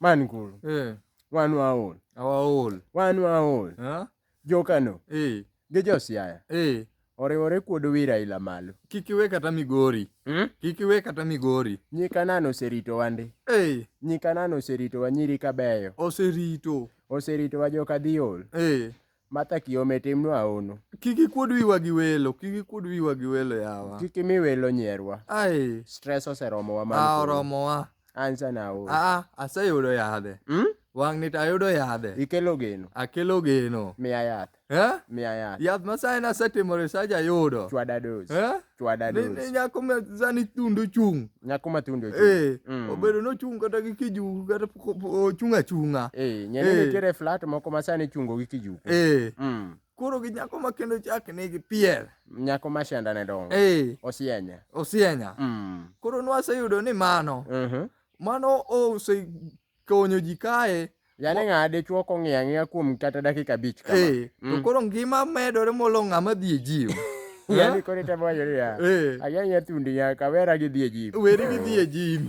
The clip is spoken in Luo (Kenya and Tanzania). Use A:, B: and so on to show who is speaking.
A: Man kuru. Wan waol.
B: Awaol.
A: Wan waol. Jokano. Gi Josiaya. Oriwore kuodo wi Raila malo.
B: Kik iwe kata Migori. Kik iwe kata Migori.
A: Nyika nano oserito wande. Nyika nano oserito wa nyiri kabeyo. Oserito wa joka dhiol. Mata Kiome timnwa ono.
B: Kik ikuod wiwa gi welo. Kik ikuod wiwa gi welo yawa.
A: Kik imi welo nyerwa. Stress oseromo wa man.
B: Oromo wa.
A: Ansa na o.
B: Aseyudo yadhe. Wang' nit ayudo yadhe.
A: Ikelo geno.
B: Akelo geno.
A: Miya yath. Miya yath.
B: Yath ma sani nasetimo research ayudo.
A: Chwada dos. Chwada dos.
B: Ni nyako ma sani thundo chung.
A: Nyako ma thundo chung.
B: Obedo nochung kata gi kijuku kata ochung achunga.
A: Nyene nitiere flat moko ma sani chungo gi kijuku.
B: Koro gi nyako ma kendo chak nigi pier.
A: Nyako ma shenda ne dongo. Osienya. Koro nwaseyudo ni mano. Mano osekonyo ji kae. Yani ng'ade chuo kong'iya ng'iya kuom kata dakika 5 kama.
B: To koro ngima medore molo ng'ama dhi e gym.
A: Yani kore temo ayore ya. Ayanya thundi nyaka wera gi dhi e gym.
B: Weri gi dhi e gym.